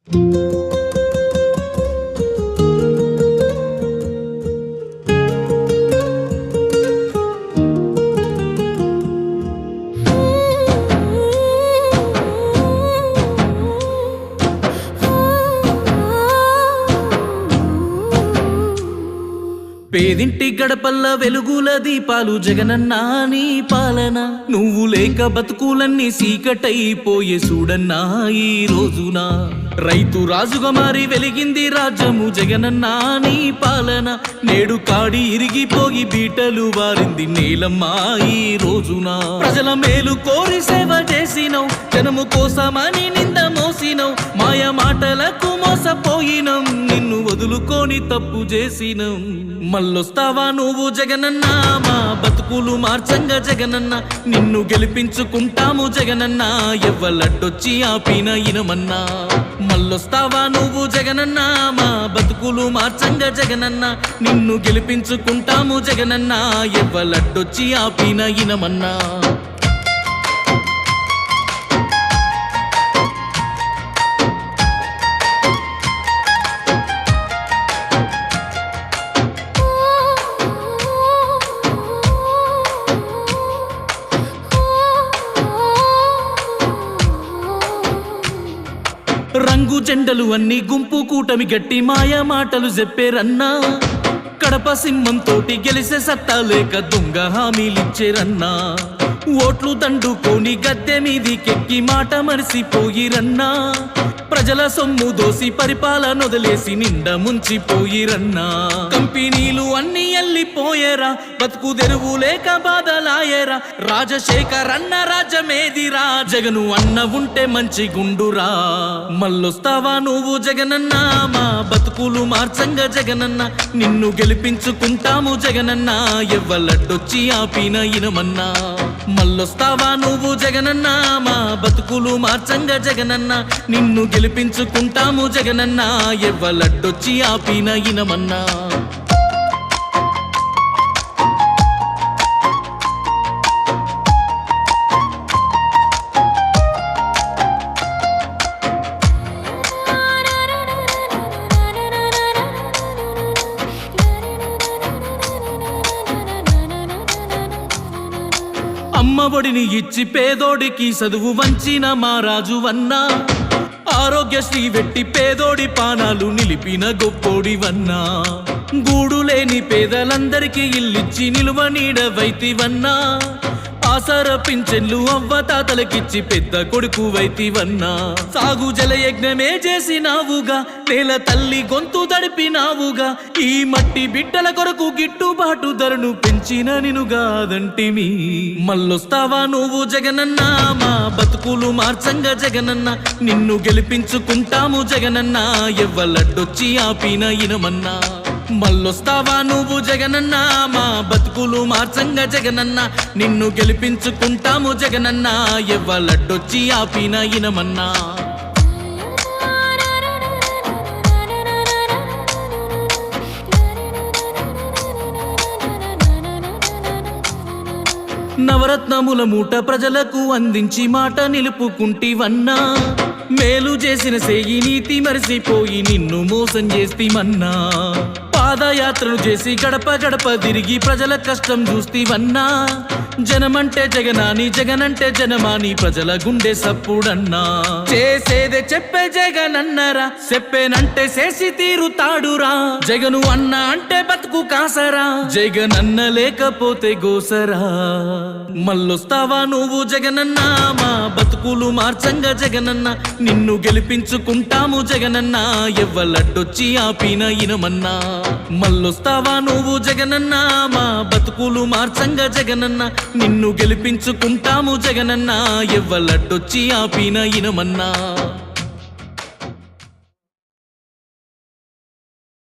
పేదింటి గడపల్ల వెలుగుల దీపాలు జగనన్నా నీ పాలన, నువ్వు లేక బతుకులన్నీ సీకటైపోయే చూడన్నా ఈ రోజున. రైతు రాజుగా మారి వెలిగింది రాజ్యము జగనన్నా నీ పాలన, నేడు కాడి ఇరిగిపోయి బీటలు వారింది నేలమ్మా ఈ రోజున. ప్రజల మేలు కోరి సేవ చేసినవు, జనము కోసమని నింద మోసినవు, మాయ మాటలకు మోసపోయినం, నిన్ను వదులుకొని తప్పు చేసినం. మళ్ళొస్తావా నువ్వు జగనన్నా, మా బతుకులు మార్చంగా జగనన్నా, నిన్ను గెలిపించుకుంటాము జగనన్నా, ఎవ్వలడ్డొచ్చి ఆపిన ఇనమన్నా. మళ్ళొస్తావా నువ్వు జగనన్నా, మా బతుకులు మార్చంగా జగనన్నా, నిన్ను గెలిపించుకుంటాము జగనన్నా, ఎవ్వలడ్డొచ్చి ఆపిన ఇనమన్నా. రంగు జెండలు అన్ని గుంపు కూటమి గట్టి మాయ మాటలు చెప్పేరన్నా, కడప సింహంతోటి గెలిసే సత్తా లేక దొంగ హామీలిచ్చేరన్నా, ఓట్లు దండుకొని గద్దె మీదికెక్కి మాట మరిసిపోయిరన్నా, ప్రజల సొమ్ము దోసి పరిపాలన వదిలేసి నిండా ముంచిపోయిరన్నా. కంపెనీలు అన్ని ఎల్లిపోయేరా, బతుకు తెరువు లేక బాధలాయేరా, రాజశేఖర్ అన్న రాజ్యమేదిరా, జగను అన్న ఉంటే మంచి గుండురా. మళ్ళొస్తావా నువ్వు జగనన్నా, మా బతుకులు మార్చంగా జగనన్నా, నిన్ను గెలిపించుకుంటాము జగనన్నా, ఎవ్వలడ్డొచ్చి ఆపిన ఇనమన్నా. మళ్ళొస్తావా నువ్వు జగనన్నా, మా బతుకులు మార్చంగా జగనన్నా, నిన్ను గెలిపించుకుంటాము జగనన్నా, ఎవ్వలడ్డొచ్చి ఆపిన ఇనమన్నా. అమ్మఒడిని ఇచ్చి పేదోడికి చదువు వంచిన మా రాజువన్నా, ఆరోగ్యశ్రీ వెట్టి పేదోడి పానాలు నిలిపిన గొప్పోడివన్నా, గూడు లేని పేదలందరికీ ఇల్లిచ్చి నిలువ నీడవైతివన్నా, ఆసర పింఛన్లు అవ్వ తాతలకిచ్చి పెద్ద కొడుకు వైతివన్నా, సాగు జలయజ్ఞమే చేసినావుగా, నేల తల్లి గొంతు దడిపినావుగా, ఈ మట్టి బిడ్డల కొరకు గిట్టుబాటు ధరను పెంచిన నినుగాదంటిమి. మళ్ళొస్తావా నువ్వు జగనన్నా, మా బతుకులు మార్చంగా జగనన్నా, నిన్ను గెలిపించుకుంటాము జగనన్నా, ఎవ్వలడ్డొచ్చి ఆపిన ఇనమన్నా. మళ్ళొస్తావా నువ్వు జగనన్నా, మా బతుకులు మార్చంగా జగనన్నా, నిన్ను గెలిపించుకుంటాము జగనన్నా, ఎవ్వలడ్డొచ్చి ఆపిన ఇనమన్నా. నవరత్నముల మూట ప్రజలకు అందించి మాట నిలుపుకుంటివన్నా, మేలు చేసిన సేయి నీతి మరిసిపోయి నిన్ను మోసం చేస్తిమన్నా, పాదయాత్రలు చేసి గడప గడప తిరిగి ప్రజల కష్టం చూస్తివన్నా, జనమంటే జగనాని జగనంటే జనమాని ప్రజల గుండె సప్పుడన్నా. చేసేదే చెప్పే జగనన్నరా, చెప్పేనంటే చేసి తీరుతాడురా, జగను అన్న అంటే బతుకు కాసరా, జగనన్న లేకపోతే గోసరా. మళ్ళొస్తావా నువ్వు జగనన్నా, మా బతుకులు మార్చంగా జగనన్నా, నిన్ను గెలిపించుకుంటాము జగనన్నా, ఎవ్వలడ్డొచ్చి ఆపిన ఇనమన్నా. మళ్ళొస్తావా నువ్వు జగనన్నా, మా బతుకులు మార్చంగా జగనన్నా, నిన్ను గెలిపించుకుంటాము జగనన్నా, ఎవ్వలడ్డొచ్చి ఆపిన ఇనమన్నా.